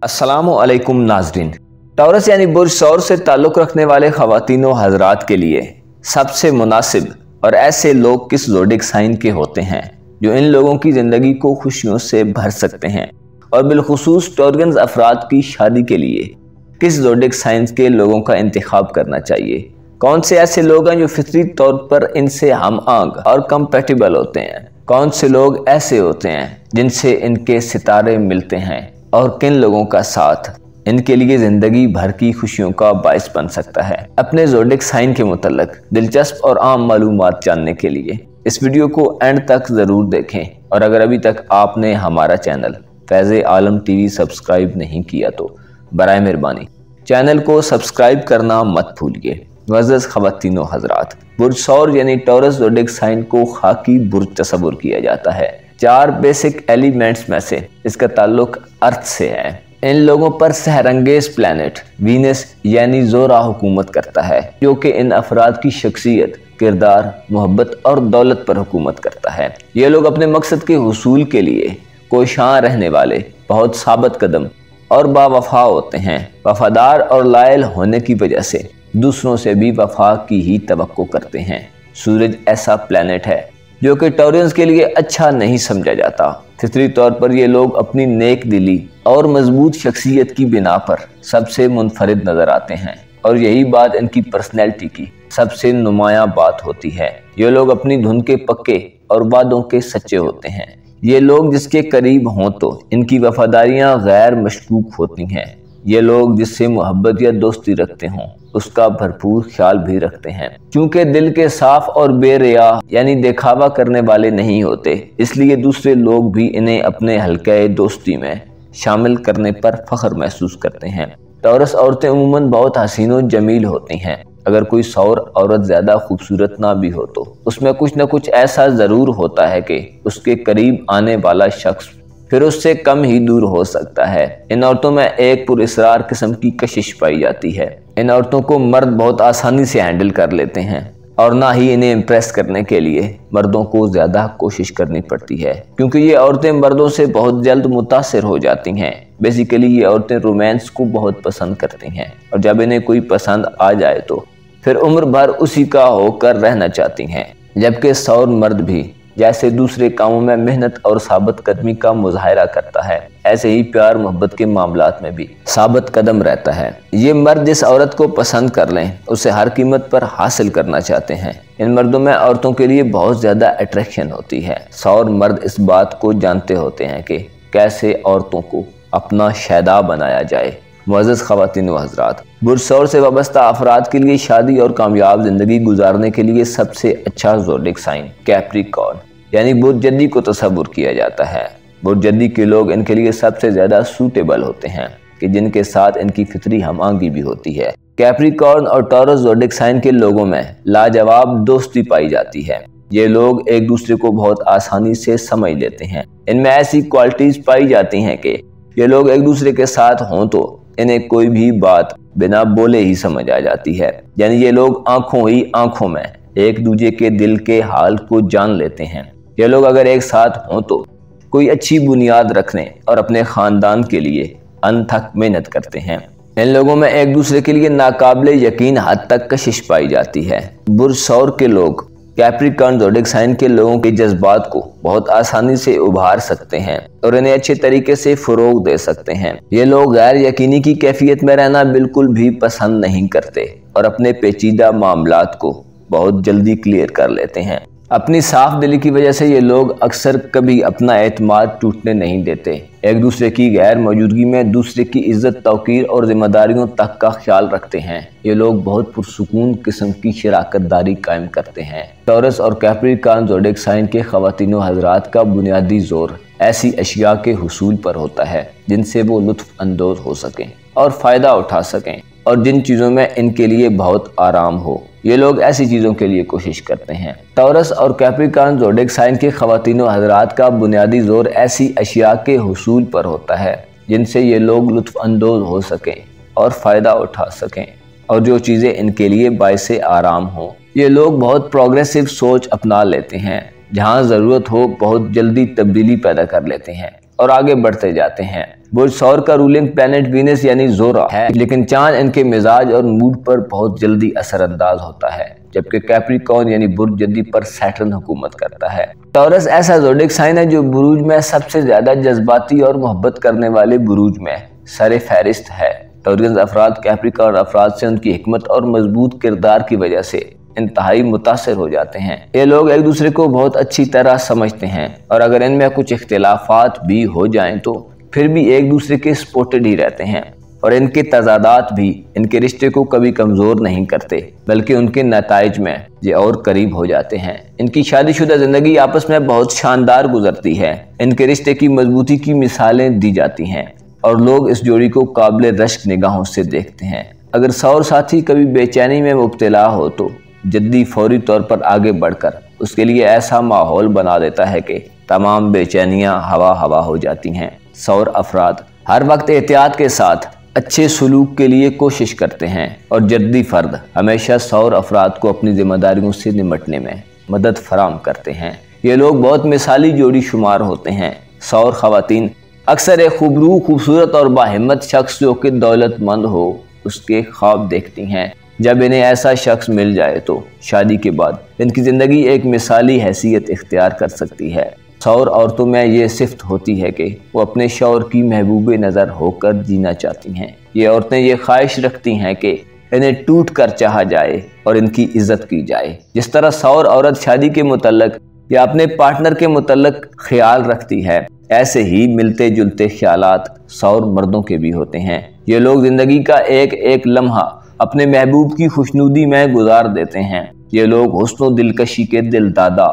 अस्सलामु अलैकुम नाज़रीन। टॉरस यानी बुर्ज सौर से ताल्लुक़ रखने वाले ख़वातीन व हज़रात के लिए सबसे मुनासिब और ऐसे लोग किस ज़ोडिक साइन के होते हैं जो इन लोगों की ज़िंदगी को खुशियों से भर सकते हैं, और बिलखुसूस टॉरगन्स अफराद की शादी के लिए किस ज़ोडिक साइंस के लोगों का इंतखाब करना चाहिए। कौन से ऐसे लोग हैं जो फितरी तौर पर इनसे हम आंग और कंपेटिबल होते हैं। कौन से लोग ऐसे होते हैं जिनसे इनके सितारे मिलते हैं, और किन लोगों का साथ इनके लिए ज़िंदगी भर की खुशियों का बाइस बन सकता है। अपने ज़ोडिक साइन के मुतल्लिक़ दिलचस्प और आम मालूमात जानने के लिए इस वीडियो को एंड तक ज़रूर देखें, और अगर अभी तक आपने हमारा चैनल फैज़ आलम टीवी सब्सक्राइब नहीं किया तो बराए मेहरबानी चैनल को सब्सक्राइब करना मत भूलिए। मुअज़्ज़ज़ ख़वातीन व हज़रात, बुर्ज सौर यानी टॉरस ज़ोडिक साइन को खाकी बुर्ज तस्वुर किया जाता है। 4 बेसिक एलिमेंट्स में से इसका ताल्लुक अर्थ से है। इन लोगों पर सहरंगेज प्लैनेट वीनस यानी ज़ोरा हुकूमत करता है, जो कि इन अफराद की शख्सियत, किरदार, मोहब्बत और दौलत पर हुकूमत करता है। ये लोग अपने मकसद के हुसूल के लिए कोशां रहने वाले, बहुत साबित कदम और बावफा होते हैं। वफादार और लायल होने की वजह से दूसरों से भी वफा की ही तवक्को करते हैं। सूरज ऐसा प्लैनेट है जो कि टॉरियंस के लिए अच्छा नहीं समझा जाता। फितरी तौर पर ये लोग अपनी नेक दिली और मजबूत शख्सियत की बिना पर सबसे मुनफरिद नजर आते हैं, और यही बात इनकी पर्सनैलिटी की सबसे नुमायां बात होती है। ये लोग अपनी धुन के पक्के और वादों के सच्चे होते हैं। ये लोग जिसके करीब हों तो इनकी वफादारियां गैर मशकूक होती हैं। ये लोग जिससे मोहब्बत या दोस्ती रखते हों उसका भरपूर ख्याल भी रखते हैं। क्योंकि दिल के साफ और बेरिया यानी दिखावा करने वाले नहीं होते, इसलिए दूसरे लोग भी इन्हें अपने हल्के दोस्ती में शामिल करने पर फख्र महसूस करते हैं। टॉरस औरतें उमूमन बहुत हसीन व जमील होती हैं। अगर कोई सौर औरत ज़्यादा खूबसूरत ना भी हो तो उसमें कुछ न कुछ ऐसा ज़रूर होता है कि उसके करीब आने वाला शख्स फिर उससे कम ही दूर हो सकता है। इन औरतों में एक पुरस्रार किस्म की कशिश पाई जाती है। इन औरतों को मर्द बहुत आसानी से हैंडल कर लेते हैं, और ना ही इन्हें इम्प्रेस करने के लिए मर्दों को ज़्यादा कोशिश करनी पड़ती है, क्योंकि ये औरतें मर्दों से बहुत जल्द मुतासिर हो जाती हैं। बेसिकली ये औरतें रोमांस को बहुत पसंद करती हैं, और जब इन्हें कोई पसंद आ जाए तो फिर उम्र भर उसी का होकर रहना चाहती हैं। जबकि सौर मर्द भी जैसे दूसरे कामों में मेहनत और साबित कदमी का मुजाहरा करता है, ऐसे ही प्यार मोहब्बत के मामलात में भी साबित कदम रहता है। ये मर्द जिस औरत को पसंद कर लें उसे हर कीमत पर हासिल करना चाहते हैं। इन मर्दों में औरतों के लिए बहुत ज़्यादा अट्रैक्शन होती है। सौर मर्द इस बात को जानते होते हैं कि कैसे औरतों को अपना शैदा बनाया जाए। मुअज़्ज़ज़ ख़वातीन व हज़रात, बुर्ज सौर से वाबस्ता अफराद के लिए शादी और कामयाब ज़िंदगी गुजारने के लिए सबसे अच्छा ज़ोडिक साइन कैप्रिकॉर्न यानी बुर्ज जद्दी को तस्वुर किया जाता है। बुर्ज जद्दी के लोग इनके लिए सबसे ज़्यादा सूटेबल होते हैं कि जिनके साथ इनकी फितरी हम आंगी भी होती है। कैप्रिकॉर्न और टॉरस ज़ोडिक साइन के लोगों में लाजवाब दोस्ती पाई जाती है। ये लोग एक दूसरे को बहुत आसानी से समझ लेते हैं। इनमें ऐसी क्वालिटीज़ पाई जाती हैं कि ये लोग एक दूसरे के साथ हों तो इन्हें कोई भी बात बिना बोले ही समझ आ जाती है। यानी ये लोग आंखों ही आंखों में एक दूसरे के दिल के हाल को जान लेते हैं। ये लोग अगर एक साथ हों तो कोई अच्छी बुनियाद रखने और अपने ख़ानदान के लिए अनथक मेहनत करते हैं। इन लोगों में एक दूसरे के लिए नाकाबिले यकीन हद तक कशिश पाई जाती है। बुर्ज सौर के लोग कैप्रिकॉर्न ज़ोडिक साइन के लोगों के जज्बात को बहुत आसानी से उभार सकते हैं और इन्हें अच्छे तरीके से फ़रोग दे सकते हैं। ये लोग गैर यकीनी की कैफियत में रहना बिल्कुल भी पसंद नहीं करते और अपने पेचीदा मामलात को बहुत जल्दी क्लियर कर लेते हैं। अपनी साफ दिली की वजह से ये लोग अक्सर कभी अपना एतमाद टूटने नहीं देते। एक दूसरे की गैर मौजूदगी में दूसरे की इज्जत, तौकीर और जिम्मेदारियों तक का ख्याल रखते हैं। ये लोग बहुत पुरसुकून किस्म की शराकतदारी कायम करते हैं। टॉरस और कैप्रिकॉर्न ज़ोडिक साइन के ख़वातीन व हज़रात का बुनियादी जोर ऐसी अशिया के हुसूल पर होता है जिनसे वो लुत्फ़ अंदोज़ हो सकें और फ़ायदा उठा सकें, और जिन चीज़ों में इनके लिए बहुत आराम हो ये लोग ऐसी चीज़ों के लिए कोशिश करते हैं। टॉरस और कैप्रिकॉर्न ज़ोडिक साइन के ख़वातीन व हज़रात का बुनियादी जोर ऐसी अशिया के हुसूल पर होता है जिनसे ये लोग लुत्फ़ अंदोज़ हो सकें और फ़ायदा उठा सकें, और जो चीज़ें इनके लिए बाइसे आराम हो। ये लोग बहुत प्रोग्रेसिव सोच अपना लेते हैं। जहाँ ज़रूरत हो बहुत जल्दी तब्दीली पैदा कर लेते हैं और आगे बढ़ते जाते हैं। बुर्ज सौर का रूलिंग प्लैनेट वीनस यानी ज़ोरा है, लेकिन चांद इनके मिजाज और मूड पर बहुत जल्दी असरअंदाज होता है, जबकि कैप्रिकॉर्न यानी बुर्ज जद्दी पर सैटर्न हुकूमत करता है। टॉरस ऐसा ज़ोडिक साइन है जो बुरूज में सबसे ज्यादा जज्बाती और मोहब्बत करने वाले बुरूज में सरे फहरिस्त है। टॉरियंस अफराद कैप्रिकॉर्न अफराद से उनकी हिकमत और मजबूत किरदार की वजह से इंतहाई मुतासिर हो जाते हैं। ये लोग एक दूसरे को बहुत अच्छी तरह समझते हैं और अगर इनमें कुछ इख्तिलाफात भी हो जाएं तो फिर भी एक दूसरे के सपोर्टेड ही रहते हैं और इनके तजादात भी इनके रिश्ते को कभी कमज़ोर नहीं करते, बल्कि उनके नताइज में ये और करीब हो जाते हैं। इनकी शादीशुदा ज़िंदगी आपस में बहुत शानदार गुजरती है। इनके रिश्ते की मजबूती की मिसालें दी जाती हैं और लोग इस जोड़ी को काबिल रश्क निगाहों से देखते हैं। अगर सौर साथी कभी बेचैनी में मुब्तला हो तो जद्दी फौरी तौर पर आगे बढ़कर उसके लिए ऐसा माहौल बना देता है कि तमाम बेचैनियां हवा हवा हो जाती हैं। सौर अफराद हर वक्त एहतियात के साथ अच्छे सलूक के लिए कोशिश करते हैं और जद्दी फर्द हमेशा सौर अफराद को अपनी जिम्मेदारियों से निमटने में मदद फराम करते हैं। ये लोग बहुत मिसाली जोड़ी शुमार होते हैं। सौर खवातीन अक्सर एक खूबसूरत और बाहिम्मत शख्स जो कि दौलतमंद हो उसके ख्वाब देखती हैं। जब इन्हें ऐसा शख्स मिल जाए तो शादी के बाद इनकी ज़िंदगी एक मिसाली हैसियत इख्तियार कर सकती है। सौर औरतों में ये सिफ्त होती है कि वो अपने शौहर की महबूब नज़र होकर जीना चाहती हैं। ये औरतें ये ख्वाहिश रखती हैं कि इन्हें टूट कर चाहा जाए और इनकी इज्जत की जाए। जिस तरह सौर औरत शादी के मुतल्लक या अपने पार्टनर के मुतल्लक ख्याल रखती है, ऐसे ही मिलते जुलते ख्यालात सौर मर्दों के भी होते हैं। ये लोग ज़िंदगी का एक एक लम्हा अपने महबूब की खुशनुदी में गुजार देते हैं। ये लोग हुस्न दिलकशी के दिलदादा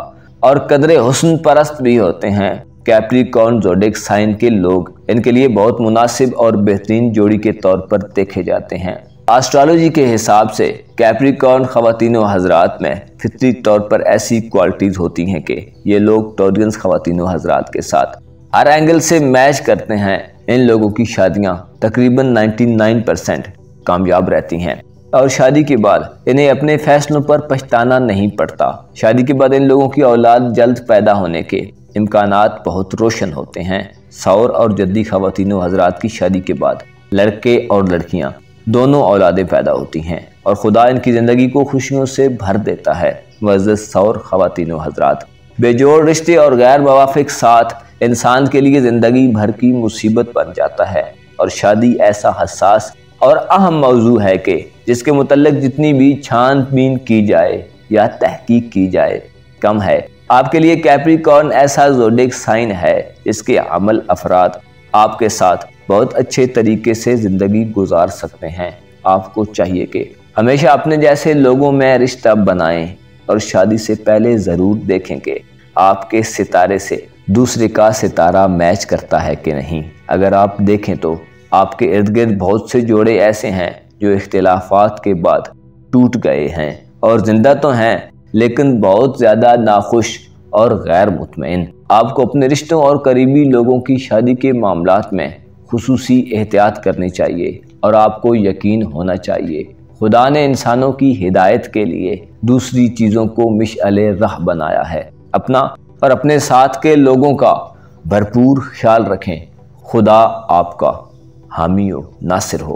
और कदरे हुस्न परस्त भी होते हैं। कैप्रिकॉर्न ज़ोडिक साइन के लोग इनके लिए बहुत मुनासिब और बेहतरीन जोड़ी के तौर पर देखे जाते हैं। एस्ट्रोलॉजी के हिसाब से कैप्रिकॉर्न ख़वातीनो हज़रात में फितरी तौर पर ऐसी क्वालिटीज़ होती हैं कि ये लोग टॉरियंस ख़वातीनो हज़रात के साथ हर एंगल से मैच करते हैं। इन लोगों की शादियां तकरीबन 99% कामयाब रहती हैं और शादी के बाद इन्हें अपने फैसलों पर पछताना नहीं पड़ता। शादी के बाद इन लोगों की औलाद जल्द पैदा होने के इम्कानात बहुत रोशन होते हैं। सौर और जद्दी ख़वातीनो हज़रात की शादी के बाद लड़के और लड़कियां दोनों औलादें पैदा होती हैं और खुदा इनकी ज़िंदगी को खुशियों से भर देता है। मुअज़्ज़ज़ सौर ख़वातीनो हज़रात, बेजोड़ रिश्ते और गैर मुवाफ़िक साथ इंसान के लिए ज़िंदगी भर की मुसीबत बन जाता है और शादी ऐसा हसास और अहम मौजू है कि जिसके मुतल्लिक जितनी भी छानबीन की जाए या तहकीक की जाए कम है। आपके लिए कैप्रिकॉर्न ऐसा ज़ोडिक साइन है जिसके अमल अफराद आपके साथ बहुत अच्छे तरीके से ज़िंदगी गुजार सकते हैं। आपको चाहिए कि हमेशा अपने जैसे लोगों में रिश्ता बनाएं और शादी से पहले ज़रूर देखें कि आपके सितारे से दूसरे का सितारा मैच करता है कि नहीं। अगर आप देखें तो आपके इर्द गिर्द बहुत से जोड़े ऐसे हैं जो इख्तिलाफात के बाद टूट गए हैं और ज़िंदा तो हैं लेकिन बहुत ज़्यादा नाखुश और गैर मुतमईन। आपको अपने रिश्तों और करीबी लोगों की शादी के मामलात में खुसूसी एहतियात करनी चाहिए और आपको यकीन होना चाहिए खुदा ने इंसानों की हिदायत के लिए दूसरी चीज़ों को मिशअले राह बनाया है। अपना और अपने साथ के लोगों का भरपूर ख्याल रखें। खुदा आपका हामी नासिर हो।